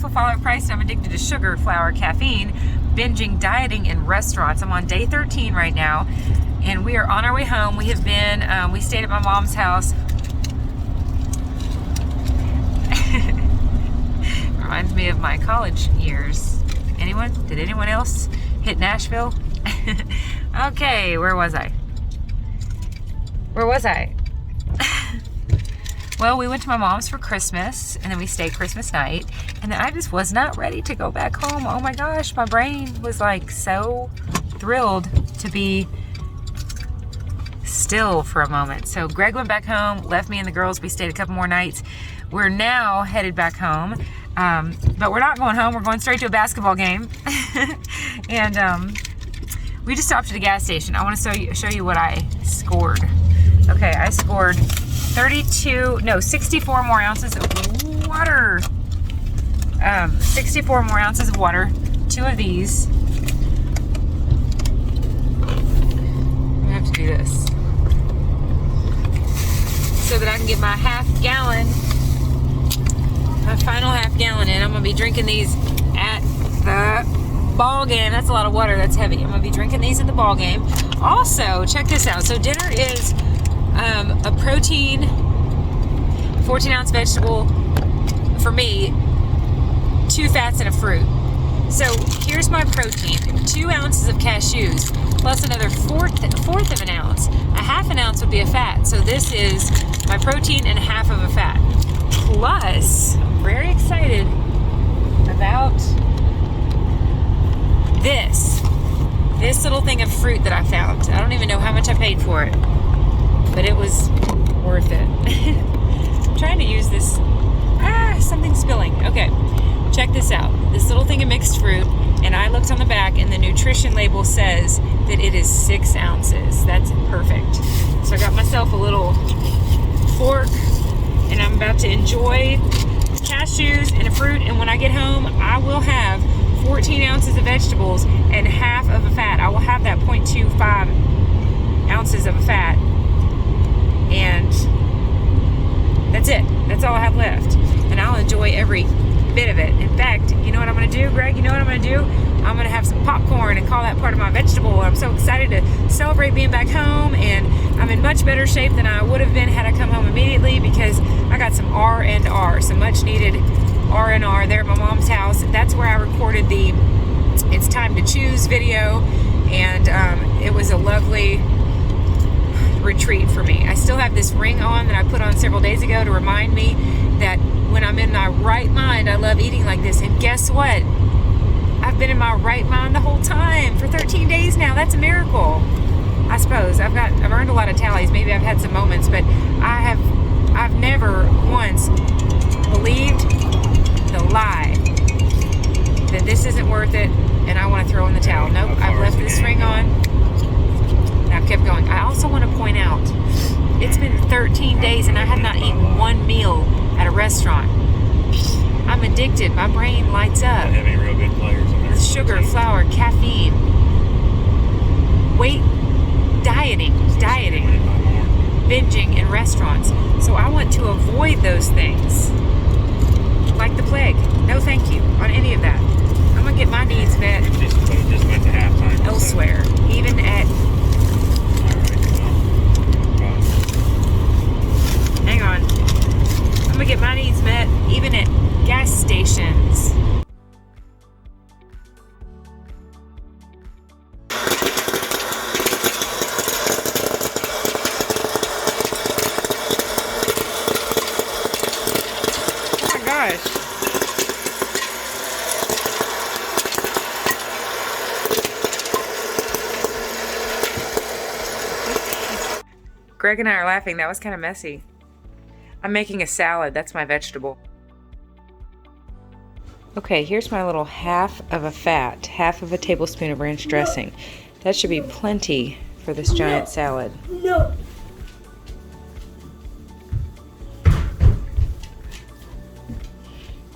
successful follow-up price. I'm addicted to sugar, flour, caffeine, binging, dieting in restaurants. I'm on day 13 right now, and we are on our way home. We have been, we stayed at my mom's house. Reminds me of my college years. Anyone? Did anyone else hit Nashville? Okay, where was I? Where was I? Well, we went to my mom's for Christmas, and then we stayed Christmas night, and then I just was not ready to go back home. Oh my gosh, my brain was like so thrilled to be still for a moment. So Greg went back home, left me and the girls. We stayed a couple more nights. We're now headed back home, but we're not going home. We're going straight to a basketball game. And we just stopped at a gas station. I want to show you what I scored. Okay, I scored 64 more ounces of water. 64 more ounces of water. 2 of these. I'm gonna have to do this so that I can get my final half gallon in. I'm gonna be drinking these at the ball game. That's a lot of water, that's heavy. I'm gonna be drinking these at the ball game. Also, check this out. So dinner is a protein, 14-ounce vegetable for me, 2 fats and a fruit. So here's my protein: 2 ounces of cashews plus another fourth of an ounce. A half an ounce would be a fat. So this is my protein and half of a fat. Plus, I'm very excited about this little thing of fruit that I found. I don't even know how much I paid for it, but it was worth it. I'm trying to use this. Something's spilling. Okay, check this out. This little thing of mixed fruit, and I looked on the back, and the nutrition label says that it is 6 ounces. That's perfect. So I got myself a little fork, and I'm about to enjoy cashews and a fruit, and when I get home, I will have 14 ounces of vegetables and half of a fat. I will have that 0.25 ounces of a fat, and that's it. That's all I have left, and I'll enjoy every bit of it. In fact, you know what I'm going to do, Greg? You know what I'm going to do? I'm going to have some popcorn and call that part of my vegetable. I'm so excited to celebrate being back home, and I'm in much better shape than I would have been had I come home immediately, because I got some R&R, some much needed R&R there at my mom's house. That's where I recorded the It's Time to Choose video, and it was a lovely retreat for me. I still have this ring on that I put on several days ago to remind me that when I'm in my right mind, I love eating like this. And guess what? I've been in my right mind the whole time for 13 days now. That's a miracle, I suppose. I've earned a lot of tallies. Maybe I've had some moments, but I've never once believed the lie that this isn't worth it and I want to throw in the towel. Nope, I've left this ring on and I've kept going. I also want to point out, it's been 13 days and I have not eaten one meal at a restaurant. I'm addicted. My brain lights up. Having real good players in there. Sugar, flour, caffeine, weight, dieting, binging in restaurants. So I want to avoid those things like the plague. No thank you on any of that. I'm going to get my needs met Just went to halftime. elsewhere, even at... Hang on. I'm going to get my needs met even at gas stations. Oh my gosh. Greg and I are laughing. That was kind of messy. I'm making a salad. That's my vegetable. Okay, here's my little half of a fat, half of a tablespoon of ranch dressing. That should be plenty for this giant salad. No.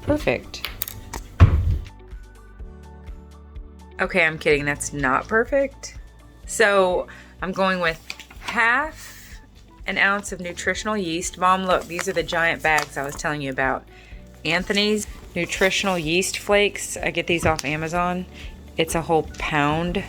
Perfect. Okay, I'm kidding. That's not perfect. So I'm going with half an ounce of nutritional yeast. Mom, look, these are the giant bags I was telling you about. Anthony's nutritional yeast flakes. I get these off Amazon. It's a whole pound.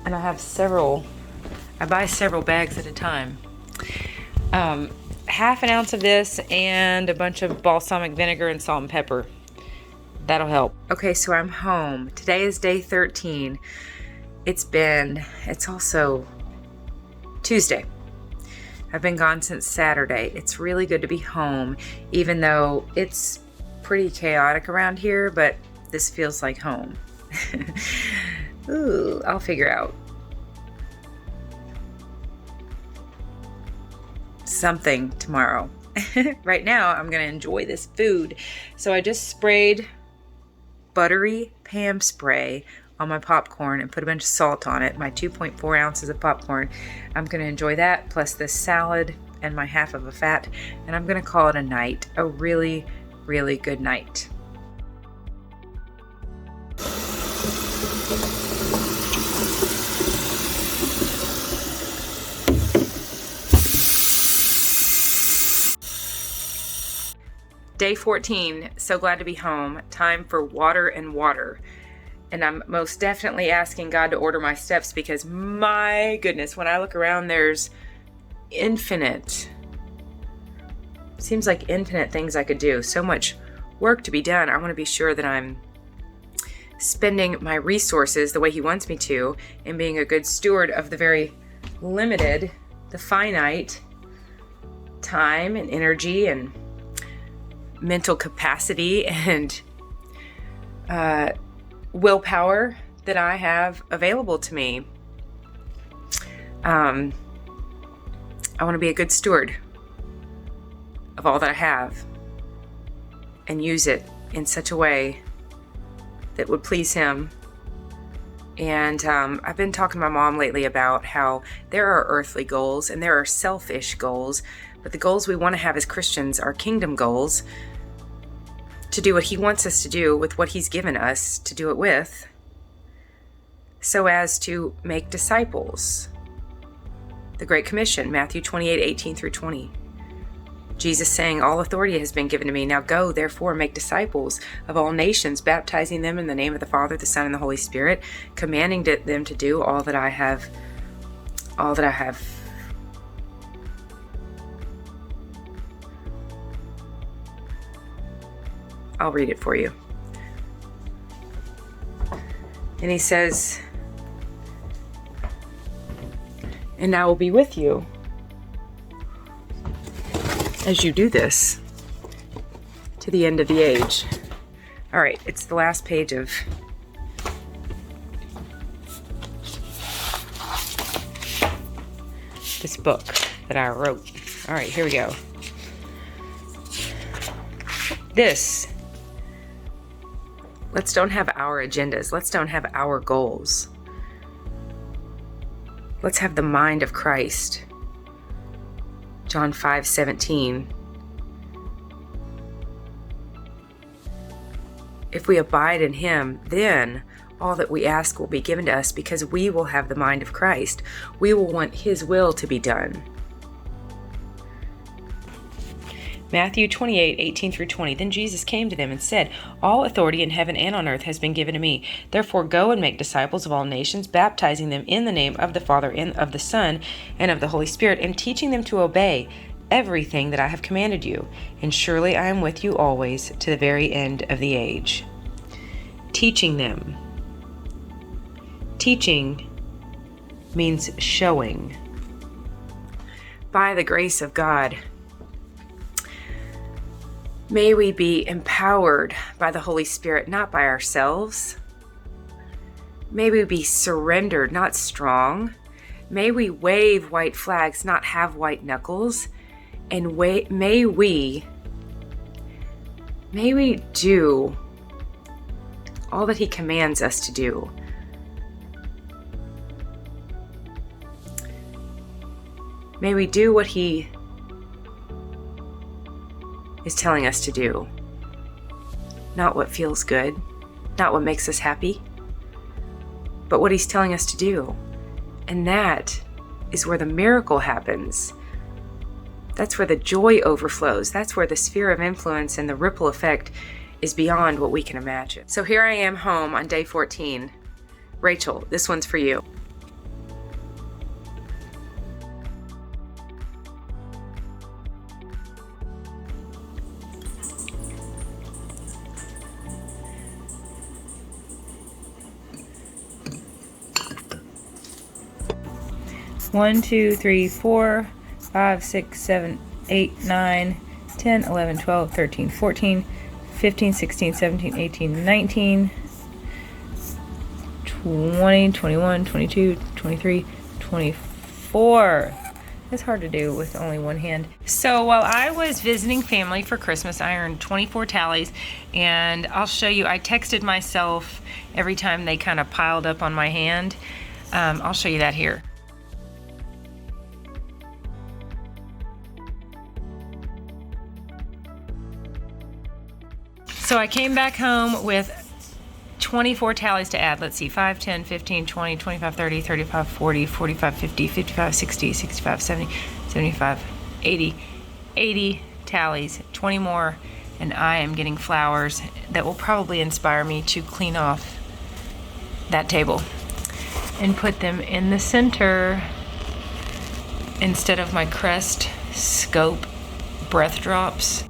And I have several. I buy several bags at a time. Half an ounce of this and a bunch of balsamic vinegar and salt and pepper. That'll help. Okay, so I'm home. Today is day 13. It's also Tuesday. I've been gone since Saturday. It's really good to be home, even though it's pretty chaotic around here, but this feels like home. Ooh, I'll figure out something tomorrow. Right now, I'm gonna enjoy this food. So I just sprayed buttery Pam spray on my popcorn and put a bunch of salt on it, my 2.4 ounces of popcorn. I'm gonna enjoy that, plus this salad and my half of a fat, and I'm gonna call it a night, a really, really good night. Day 14, so glad to be home. Time for water and water. And I'm most definitely asking God to order my steps because my goodness, when I look around, there's seems like infinite things I could do. So much work to be done. I want to be sure that I'm spending my resources the way He wants me to and being a good steward of the very limited, the finite time and energy and mental capacity and willpower that I have available to me. I want to be a good steward of all that I have and use it in such a way that would please Him. And I've been talking to my mom lately about how there are earthly goals and there are selfish goals, but the goals we want to have as Christians are kingdom goals, to do what He wants us to do with what He's given us to do it with, so as to make disciples. The Great Commission, Matthew 28:18-20. Jesus saying, all authority has been given to me. Now go, therefore, make disciples of all nations, baptizing them in the name of the Father, the Son, and the Holy Spirit, commanding them to do all that I have I'll read it for you. And He says, and I will be with you as you do this to the end of the age. All right, it's the last page of this book that I wrote. All right, here we go. Let's don't have our agendas. Let's don't have our goals. Let's have the mind of Christ. John 5:17. If we abide in Him, then all that we ask will be given to us because we will have the mind of Christ. We will want His will to be done. Matthew 28:18-20. Then Jesus came to them and said, all authority in heaven and on earth has been given to me. Therefore go and make disciples of all nations, baptizing them in the name of the Father and of the Son and of the Holy Spirit, and teaching them to obey everything that I have commanded you. And surely I am with you always to the very end of the age. Teaching them. Teaching means showing. By the grace of God, may we be empowered by the Holy Spirit, not by ourselves. May we be surrendered, not strong. May we wave white flags, not have white knuckles. And may we do all that He commands us to do. May we do what He is telling us to do. Not what feels good, not what makes us happy, but what He's telling us to do. And that is where the miracle happens. That's where the joy overflows. That's where the sphere of influence and the ripple effect is beyond what we can imagine. So here I am home on day 14. Rachel, this one's for you. One, 2, 3, 4, 5, 6, 7, 8, 9, 10, 11, 12, 13, 14, 15, 16, 17, 18, 19, 20, 21, 22, 23, 24. It's hard to do with only one hand. So while I was visiting family for Christmas, I earned 24 tallies, and I'll show you, I texted myself every time they kind of piled up on my hand. I'll show you that here. So I came back home with 24 tallies to add. Let's see, 5, 10, 15, 20, 25, 30, 35, 40, 45, 50, 55, 60, 65, 70, 75, 80 tallies, 20 more, and I am getting flowers that will probably inspire me to clean off that table and put them in the center instead of my Crest Scope breath drops.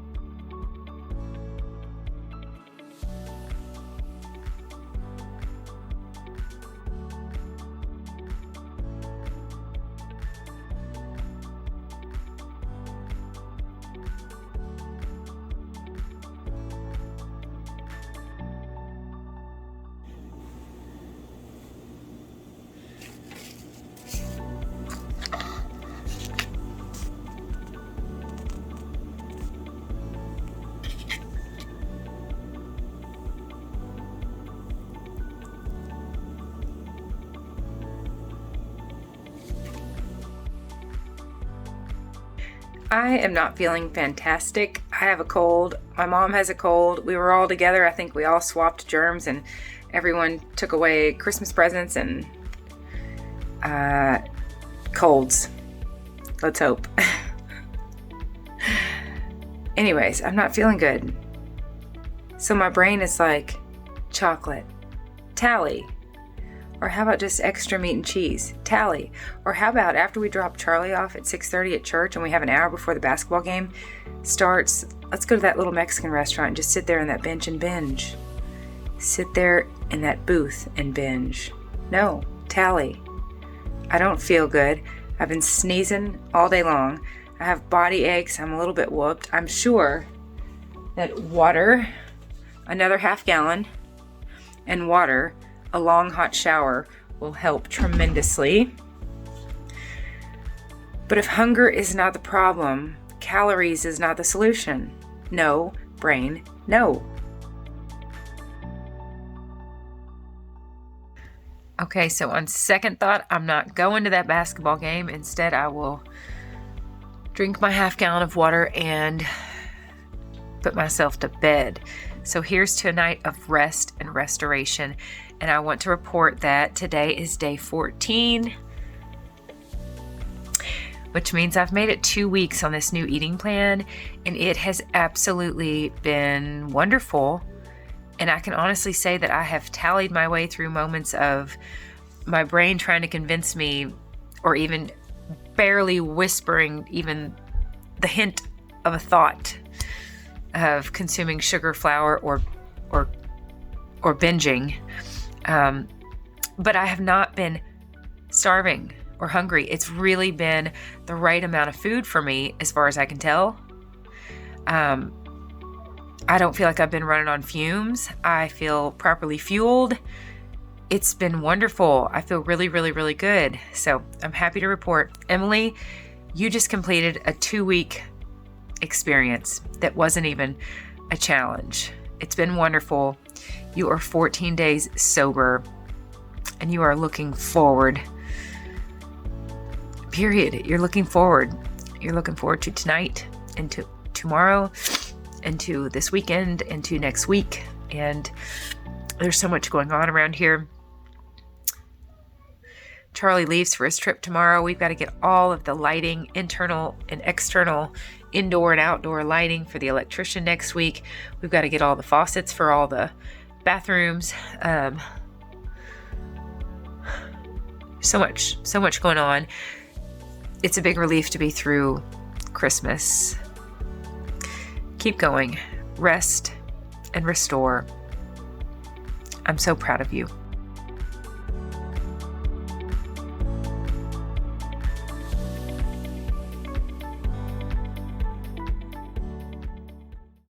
I am not feeling fantastic. I have a cold. My mom has a cold. We were all together. I think we all swapped germs and everyone took away Christmas presents and colds. Let's hope. Anyways, I'm not feeling good. So my brain is like, chocolate, tally. Or how about just extra meat and cheese? Tally. Or how about after we drop Charlie off at 6:30 at church and we have an hour before the basketball game starts, let's go to that little Mexican restaurant and just sit there on that bench and binge. Sit there in that booth and binge. No, tally. I don't feel good. I've been sneezing all day long. I have body aches. I'm a little bit whooped. I'm sure that water, another half gallon, and water, a long hot shower will help tremendously. But if hunger is not the problem, calories is not the solution. No, brain, no. Okay, so on second thought, I'm not going to that basketball game. Instead, I will drink my half gallon of water and put myself to bed. So here's to a night of rest and restoration. And I want to report that today is day 14, which means I've made it 2 weeks on this new eating plan, and it has absolutely been wonderful. And I can honestly say that I have tallied my way through moments of my brain trying to convince me, or even barely whispering even the hint of a thought of consuming sugar, flour, or binging. But I have not been starving or hungry. It's really been the right amount of food for me, as far as I can tell. I don't feel like I've been running on fumes. I feel properly fueled. It's been wonderful. I feel really, really, really good. So I'm happy to report, Emily, you just completed a 2-week experience that wasn't even a challenge. It's been wonderful. You are 14 days sober, and you are looking forward. Period. You're looking forward. You're looking forward to tonight and to tomorrow and to this weekend and to next week. And there's so much going on around here. Charlie leaves for his trip tomorrow. We've got to get all of the lighting, internal and external, indoor and outdoor lighting for the electrician next week. We've got to get all the faucets for all the bathrooms. So much going on. It's a big relief to be through Christmas. Keep going. Rest and restore. I'm so proud of you.